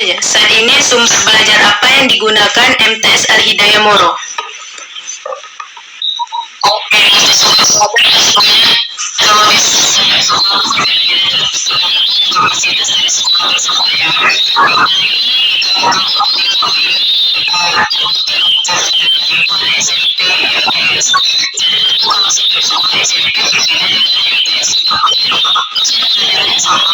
Saat ini sumber belajar apa yang digunakan MTS Al Hidayah Moro? Oke, sumber belajar kalau misalnya soal kapasitas dari sekolah tersebut ya, SMP, kalau sekolah SMP berbeda dengan MTS. Maksudnya pelajarannya sama,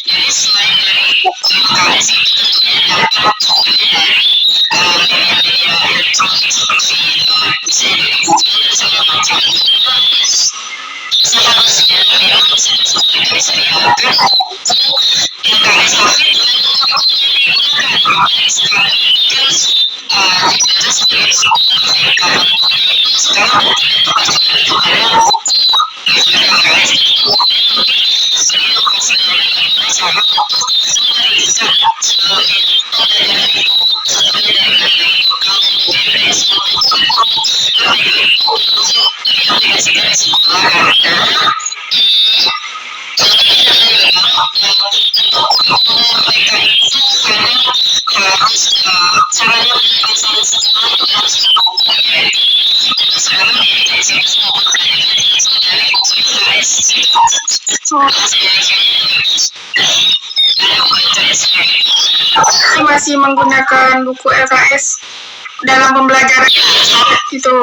jadi selain dari UKS itu tentunya dapat dari media-media elektronik seperti bisa dari Google dan segala macam. Seharusnya memang sesuatu itu disediakan untuk LKS tapi digunakan. Apalagi sekarang kan kita sebagai sekolah mereka sekarang tidak terpaksa kepada LKS itu kemudian lebih edukasi dari bagaimana cara untuk memberikan pembelajaran itu sebenarnya dari bekal MTS maupun lebih untuk diaplikasikan di sekolah karena untuk mereka itu kadang harus caranya mendapatkan sekolah itu harus mendukung jadi sekarang di MTS itu semua menggunakan langsung dari UKS masih menggunakan buku LKS dalam pembelajaran itu.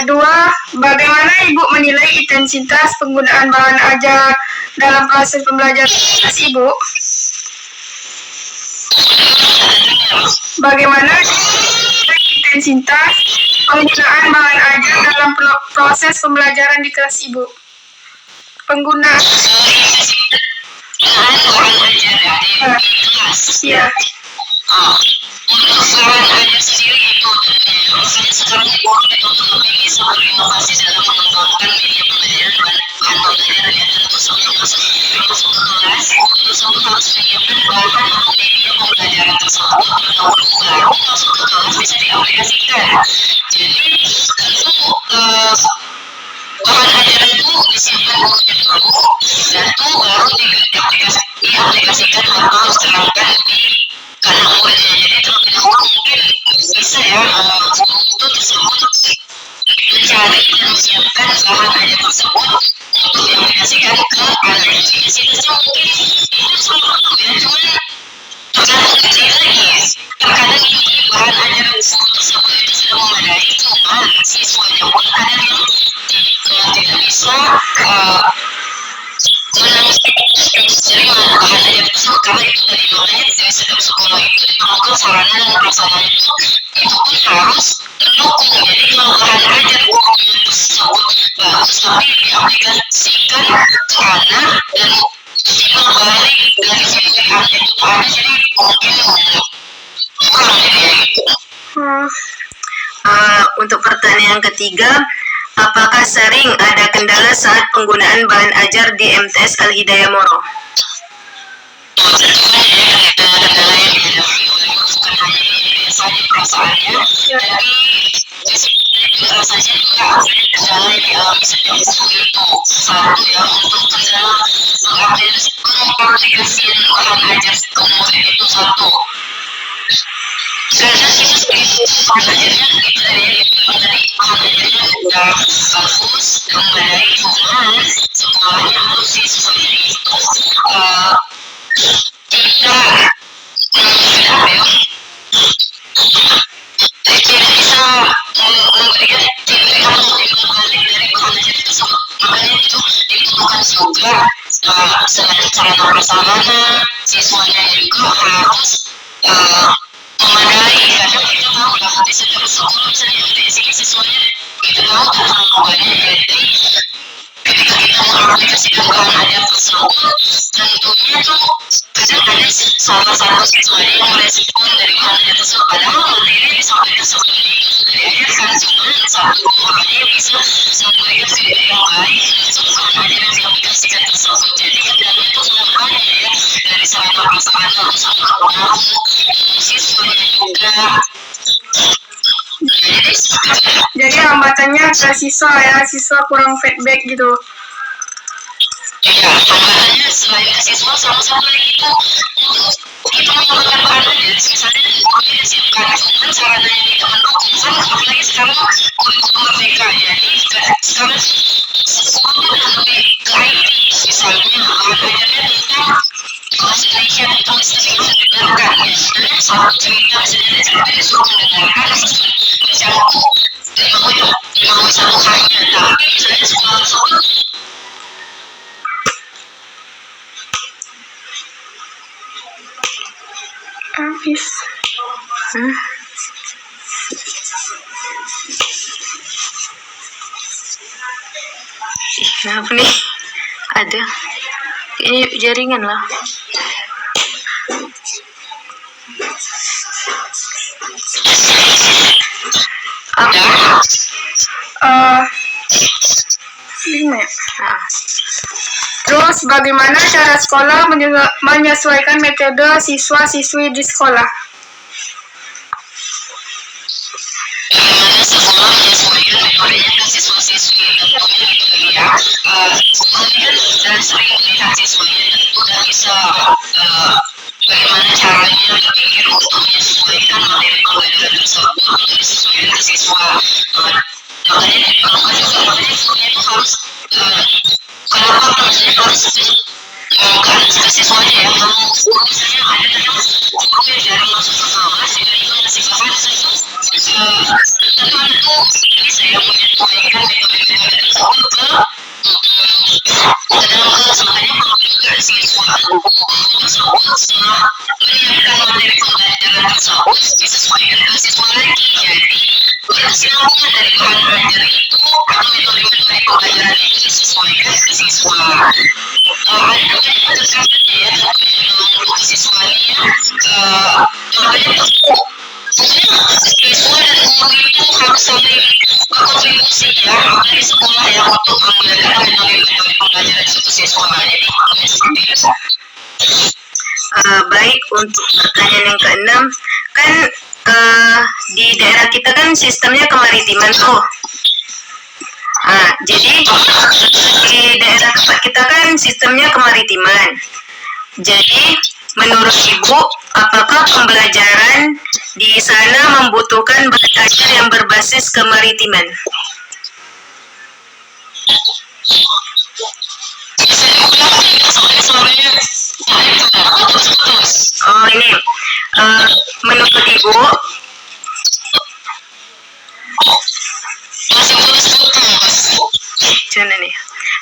Dua, bagaimana Ibu menilai intensitas penggunaan bahan ajar dalam proses pembelajaran Ibu? Bagaimana intensitas penggunaan bahan ajar dalam proses pembelajaran di kelas Ibu? Penggunaan bahan ajar di kelas. Ya. Untuk bahan ajar sendiri itu misalnya sekarang untuk bisa berinovasi dalam mengembangkan media pembelajaran bahan pembelajaran yang tentu sebelum masuk ke kelas itu selalu harus menyiapkan bahan atau media pembelajaran tersebut baru masuk ke kelas bisa diaplikasikan. Jadi tentu bahan ajar itu disiapkan dulu dan itu baru diaplikasikan atau diterapkan di karena muridnya. Jadi terlebih dahulu mungkin bisa ya guru tersebut mencari dan menyiapkan bahan ajar tersebut untuk diaplikasikan ke anak. Intensitasnya mungkin itu sama ya, cuman tergantung diri lagi. Terkadang bahan ajar guru tersebut itu sudah memadai, cuma siswanya pun ada yang tidak bisa menerima bahan ajar tersebut karena itu dari makanya dari setiap sekolah itu diperlukan sarana dan prasarana itu pun harus mendukung. Jadi kalau bahan ajar guru tersebut bagus tapi diaplikasikan ke anak dan timbal balik dari feedback itu ada jadi mungkin kurang gitu. Untuk pertanyaan ketiga, apakah sering ada kendala saat penggunaan bahan ajar di MTS Al Hidayah Moro? Kendala yang dihadapi oleh guru bukan hanya biasanya perasaannya, tapi rasanya juga kendala yang dialami setiap guru itu. Satu ya, untuk kendala mengaplikasikan bahan ajar ke murid itu satu. Karena kita sebagai guru bahan ajarnya itu dari bahan ajarnya udah bagus dan memadai, cuma sekolahnya atau siswanya itu tidak bisa juga selain sarana prasarana, siswanya juga harus memadai, karena kita tahu lah di setiap sekolah misalnya di sini siswanya kita tahu terlalu banyak, jadi ketika kita mengaplikasikan bahan ajar tersebut, tentunya tuh kadang ada salah satu siswa yang merespon dari bahan ajar tersebut, padahal materi yang disampaikan sebelum diajarkan, cuma satu orang yang bisa sampaikan video yang baik untuk bahan ajar yang diaplikasikan tersebut. Jadi kendalanya itu semuanya ya, dari sarana prasarana sampai pengaruh siswanya juga. Jadi hambatannya ke siswa ya, siswa kurang feedback gitu. Iya, hambatannya selain ke siswa sama-sama itu untuk kita menggunakan bahan ajar, misalnya gurunya siapkan, cuman caranya yang kita mendukung kan, apalagi sekarang kurikulum merdeka, jadi sekarang sekolahnya lebih ke IT, misalnya bahan ajarnya tentang bahasa Indonesia atau istilah yang didengarkan, misalnya satu cerita misalnya cerita disuruh mendengarkan mencakup 51 hanya, tapi misalnya sekolah tersebut Habis. Kenapa nih? Ada. Ini jaringan lah. Lima. Terus bagaimana cara sekolah menyesuaikan metode siswa-siswi di sekolah? Bagaimana sekolah menyesuaikan metodenya ke siswa-siswi, tentunya ya, sekolah ini kan sudah sering melihat siswanya dan sudah bisa bagaimana caranya berpikir untuk menyesuaikan materi pembelajaran tersebut untuk disesuaikan ke siswa. Makanya diperlukan juga, makanya gurunya itu harus kenapa maksudnya harus ke siswanya ya, kalau guru misalnya ada kadang guru yang jarang masuk ke kelas, tiba-tiba ngasih bahan tentu anak tuh bisa ya menyesuaikan metode-metode tersebut ke dalam kelas, makanya perlu juga siswa tersebut setelah menyiapkan materi pembelajaran tersebut disesuaikan ke siswa lagi, jadi kesinambungan dari bahan ajar itu atau metode-metode pembelajaran itu disesuaikan ke siswa. Ada namanya pendekatannya ya, tentunya untuk siswanya, makanya siswa dan guru itu harus saling berkontribusi ya, apalagi sekolah yang untuk menggunakan metode-metode pembelajaran untuk siswa. Jadi seperti itu. Baik, untuk pertanyaan yang keenam, kan di daerah kita kan sistemnya kemaritiman tuh. Jadi di daerah tempat kita kan sistemnya kemaritiman. Jadi menurut Ibu, apakah pembelajaran di sana membutuhkan belajar yang berbasis kemaritiman? Oh ini, menurut Ibu,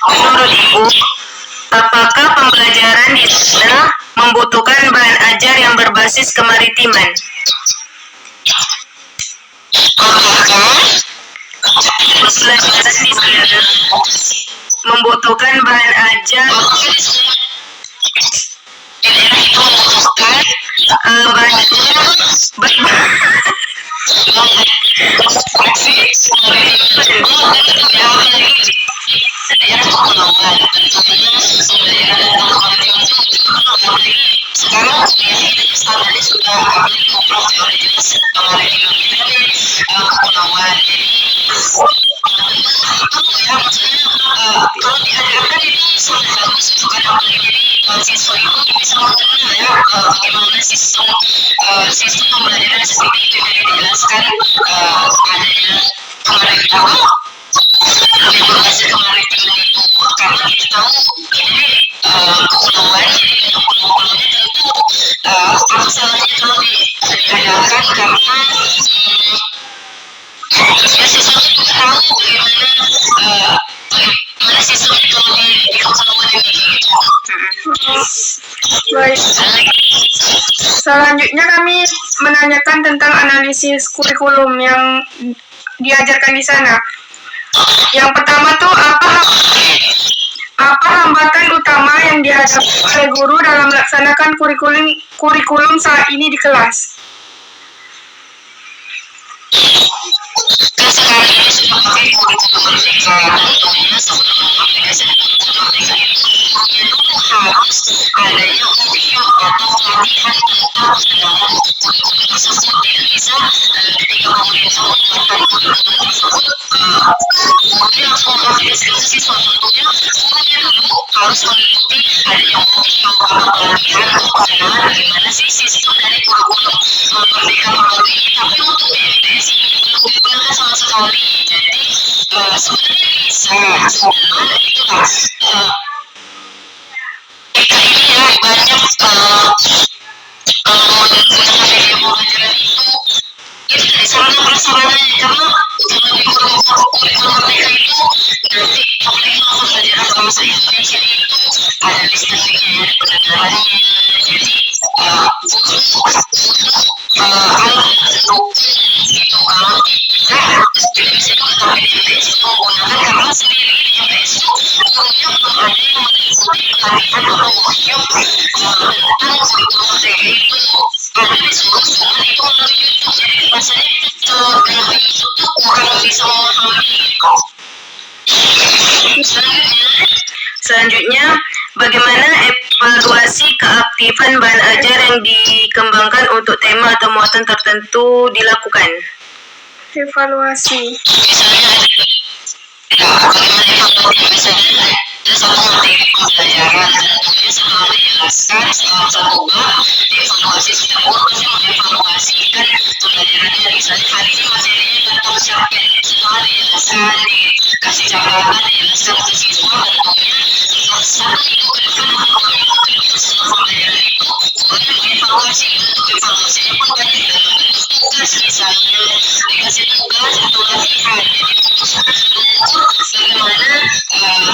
menurut Ibu, apakah pembelajaran di sana membutuhkan bahan ajar yang berbasis kemaritiman? Pembelajaran di sana membutuhkan bahan ajar sekarang standarnya sudah jelas kepulauan, jadi ya maksudnya kalau diajarkan itu sangat bagus untuk anak-anak, jadi siswa itu bisa mengenal ya bagaimana sistem pembelajaran seperti itu yang dijelaskan adanya kemaritiman, lebih berbasis kemaritiman itu, karena kita tahu ini kepulauan, jadi pulau-pulaunya tentu apa salahnya kalau diadakan, karena ya siswa juga tahu bagaimana sistem kalau di kepulauan Baik. Selanjutnya kami menanyakan tentang analisis kurikulum yang diajarkan di sana. Yang pertama tuh apa hambatan utama yang dihadapi oleh guru dalam melaksanakan kurikulum saat ini di kelas? Kan sekarang ini sudah pakai kurikulum merdeka, tentunya sebelum mengaplikasikan kurikulum merdeka itu gurunya dulu harus adanya workshop atau pelatihan tentang penerapan kurikulum tersebut. Tidak bisa ketika pemerintah mengeluarkan kurikulum tersebut gurunya langsung mengaplikasikan siswa. Tentunya gurunya dulu harus mengikuti adanya workshop atau pelatihan atau pengenalan bagaimana sih sistem dari kurikulum merdeka baru ini. Tapi untuk di MTS ini belum digunakan sama sekali. Jadi sebenarnya bisa, cuman itulah kita ini ya banyak menggunakan media pembelajaran itu dari sarana prasarananya, karena di kurikulum merdeka itu nanti topiknya pembelajaran bahasa Indonesia itu ada listeningnya, ada pendengarannya. Jadi butuh alat pendukung gitu. Kalau tidak bisa juga, tapi di MTS itu menggunakan karena sendiri di MTS itu gurunya belum ada yang mengikuti pelatihan atau workshop tentang kurikulum merdeka itu. Ada disuruh cuman itu melalui YouTube, jadi rasanya melalui YouTube tuh kurang bisa memahami gitu. Selanjutnya, bagaimana evaluasi keaktifan bahan ajar yang dikembangkan untuk tema atau muatan tertentu dilakukan? Evaluasi. Misalnya bagaimana evaluasi, misalnya ada satu materi pembelajaran, tentunya setelah dijelaskan setelah satu bab dievaluasi, setiap guru pasti mengevaluasikan pembelajarannya. Misalnya hari ini materinya tentang cerpen, setelah dijelaskan dikasih catatan, dijelaskan ke siswa, tentunya satu minggu ke depan atau 2 minggu ke depan setelah pembelajaran itu gurunya mengevaluasi. Bentuk evaluasinya pun banyak dalam bentuk tugas, misalnya dikasih tugas atau latihan. Jadi untuk mengukur bagaimana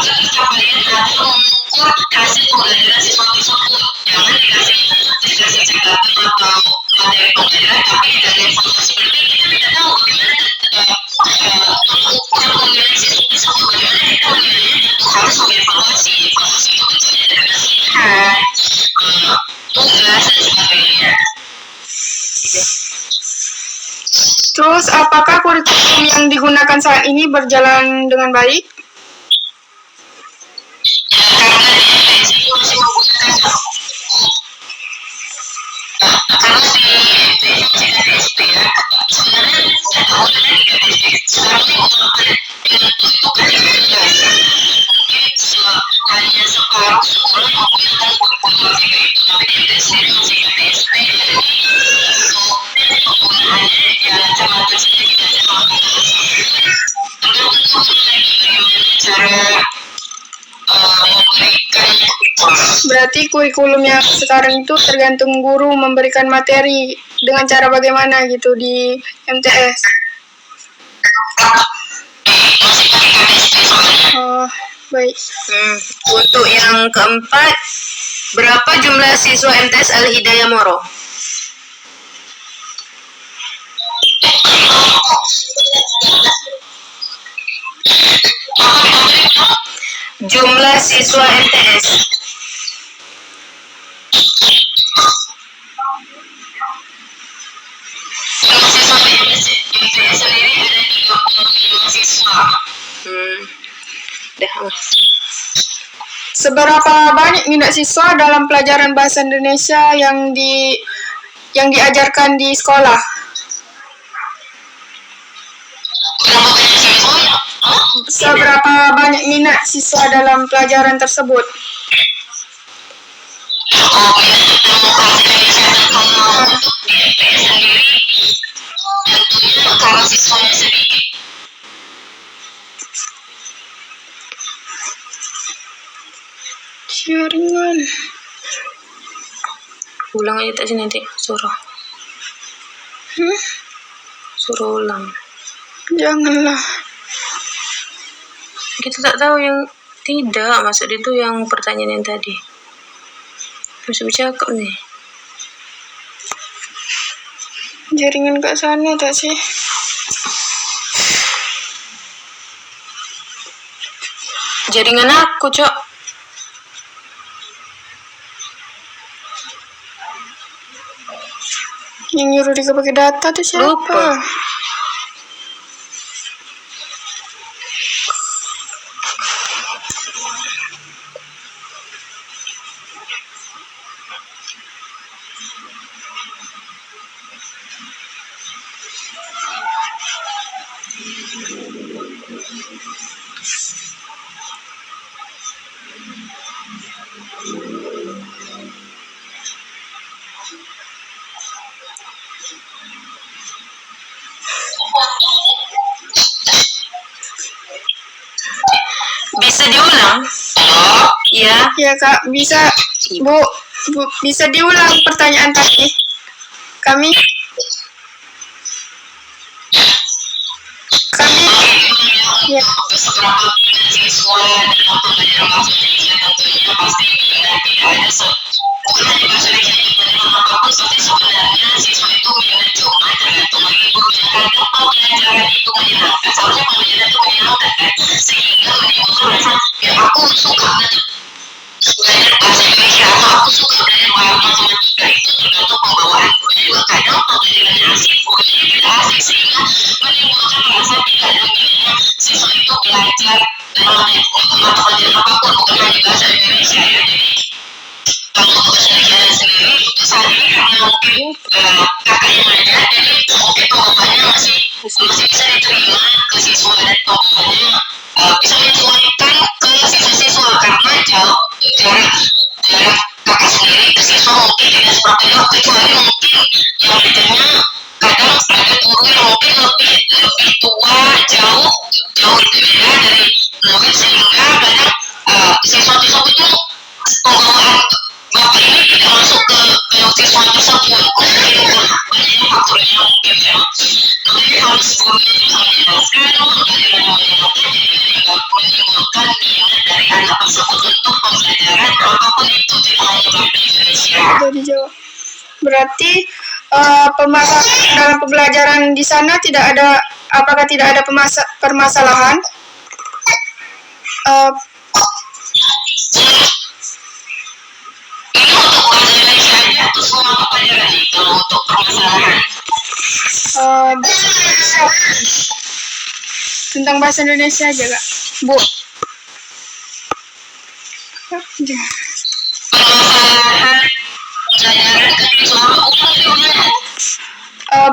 ketika kalian harus mengukur hasil pembelajaran siswa tersebut. Jangan dikasih catatan atau materi pembelajaran tapi tidak ada evaluasi. Berarti kita tidak tahu bagaimana mengukur pembelajaran siswa tersebut. Bagaimana kita menilainya, tentu harus mengevaluasi. Evaluasi itu bentuknya dari latihan, tugas dan sebagainya. Terus, apakah kurikulum yang digunakan saat ini berjalan dengan baik? Ya, karena di MTS itu masih menggunakan kalau di MTS masih ada DSP ya. Sebenarnya tidak tahu lagi ke DSP. Sekarang ini untuk jelas. Mungkin hanya separuh sekolah menggunakan kurikulum merdeka itu, tapi di MTS sendiri masih ke DSP. Jadi untuk penggunaannya ya macam-macam saja, kita tidak tergantung lagi bagaimana cara memberikannya. Berarti kurikulum yang sekarang itu tergantung guru memberikan materi dengan cara bagaimana gitu di MTS. Masih pakai KDSP soalnya. Oh, baik. Untuk yang keempat, berapa jumlah siswa MTS Al-Hidayah Moro? Jumlah siswa MTS. Kalau siswa MTS sendiri ada 35 siswa. Seberapa banyak minat siswa dalam pelajaran bahasa Indonesia yang diajarkan di sekolah? Berapa banyak siswa? Seberapa banyak minat siswa dalam pelajaran tersebut? Ilmu bahasa Indonesia dan kalau untuk di MTS sendiri tentunya karena siswanya sedikit. Jaringan. Ulang aja tak sih nanti suruh. Suruh ulang. Janganlah. Kita tak tahu yang tidak, maksud itu yang pertanyaan yang tadi. Masuk cakap nih. Jaringan ke sana tak sih? Jaringan aku, Cok. Yang nyuruh dia pakai data tuh siapa? Lupa. Bisa diulang? Iya. Ya Kak, bisa Bu, bisa diulang pertanyaan tadi? Kami ya. Seberapa minat siswa dalam pembelajaran bahasa Indonesia tentunya pasti tidak ada bukan hanya bahasa Indonesia pembelajaran apapun tapi sebenarnya siswa itu minat cuma tergantung lagi gurunya kadang pembelajaran itu menyenangkan seharusnya pembelajaran itu menyenangkan kan sehingga menimbulkan rasa ya aku suka belajar bahasa Indonesia atau aku suka belajar matematika itu tergantung pembawaan gurunya juga kadang pembelajarannya asik gurunya tidak asik sehingga menimbulkan rasa tidak ada minatnya siswa itu belajar dalam mata pelajaran apapun bukan hanya bahasa Indonesia ya jadi kalau untuk bahasa Indonesia sendiri itu saat ini karena mungkin kakaknya ngajar jadi mungkin pembawaannya masih bisa diterima ke siswa dan pembawaannya bisa menyesuaikan ke siswa-siswa karena jauh jarak kakak sendiri ke siswa mungkin tidak seperti itu kecuali mungkin yang bedanya kadang ada guru yang mungkin lebih tua jauh lebih beda dari murid sehingga kadang siswa-siswa itu pembawaan bapak ini tidak masuk ke siswa tersebut mungkin banyak faktornya mungkin ya makanya harus gurunya bisa menjelaskan pembelajaran yang menyenangkan jadi menimbulkan minat dari anak tersebut untuk pembelajaran apapun itu tidak hanya bahasa Indonesia. Jadi jawab. Berarti dalam pembelajaran di sana apakah tidak ada permasalahan? Ini untuk bahasa Indonesia aja atau semua pelajaran itu untuk permasalahan? Tentang bahasa Indonesia aja Kak, Bu.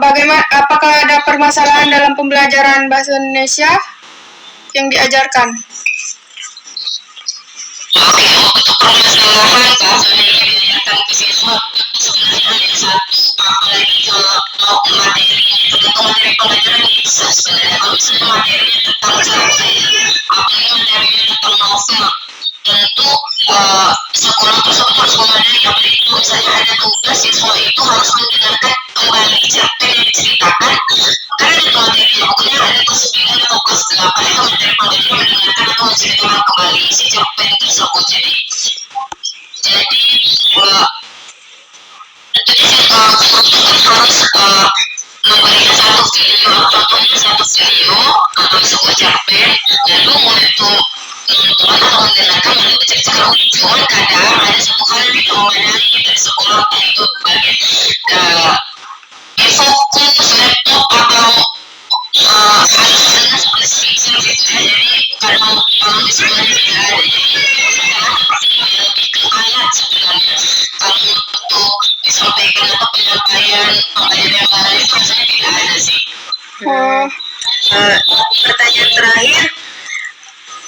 Bagaimana? Apakah ada permasalahan dalam pembelajaran bahasa Indonesia yang diajarkan? Oke, untuk permasalahan bahasa Indonesia diajarkan ke siswa sebenarnya ada satu apalagi kalau materinya tergantung materi pelajaran bisa sebenarnya kalau misalnya materinya tentang saya apalagi materinya tentang novel tentu sekolah tersebut harus memadai apalagi itu misalnya ada tugas siswa itu harus mendengarkan kembali cerpen yang diceritakan karena ada materinya pokoknya ada kelas 9 atau kelas 8 itu materi pelajaran mendengarkan atau menceritakan kembali isi cerpen tersebut jadi harus memberikan satu video contohnya satu video atau sebuah cerpen lalu murid itu menonton atau mendengarkan lalu bercerita cuman kadang ada satu hal yang tidak memadai dari sekolah itu bagian fokus laptop atau alat seperti speaker gitu ya jadi kalau di sekolahnya tidak ada jadi lebih ke alat sebenarnya kalau untuk disampaikan atau penyampaian pembelajaran yang baik rasanya tidak ada sih. Pertanyaan terakhir,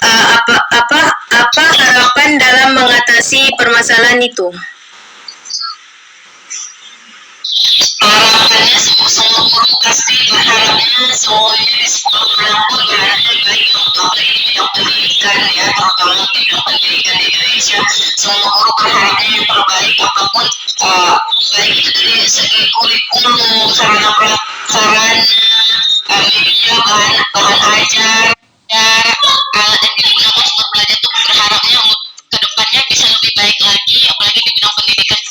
apa harapan dalam mengatasi permasalahan itu? Harapannya semua guru pasti berharapnya semuanya di sekolah manapun berharapnya baik untuk apalagi di bidang pendidikan ya terutama di bidang pendidikan di Indonesia semua guru berharapnya yang terbaik apapun baik itu dari segi kurikulum sarana media bahan ajar alat yang digunakan untuk belajar itu berharapnya ke depannya bisa lebih baik lagi apalagi di bidang pendidikan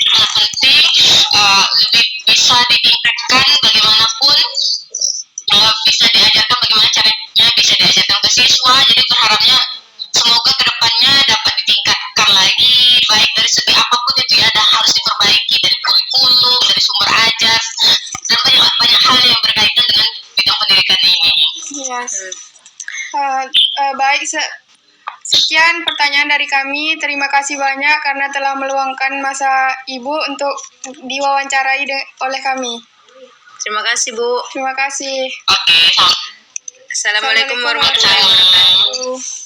berusaha ditingkatkan bagaimanapun, bisa diajarkan bagaimana caranya bisa diajarkan ke siswa. Jadi berharapnya semoga kedepannya dapat ditingkatkan lagi, baik dari segi apapun itu ya, harus diperbaiki dari kurikulum, dari sumber ajar, dan banyak hal yang berkaitan dengan bidang pendidikan ini. Yes. Baik, sekian pertanyaan dari kami. Terima kasih banyak karena telah meluangkan masa Ibu untuk diwawancarai oleh kami. Terima kasih, Bu. Terima kasih. Oke, Assalamualaikum warahmatullahi wabarakatuh. wabarakatuh.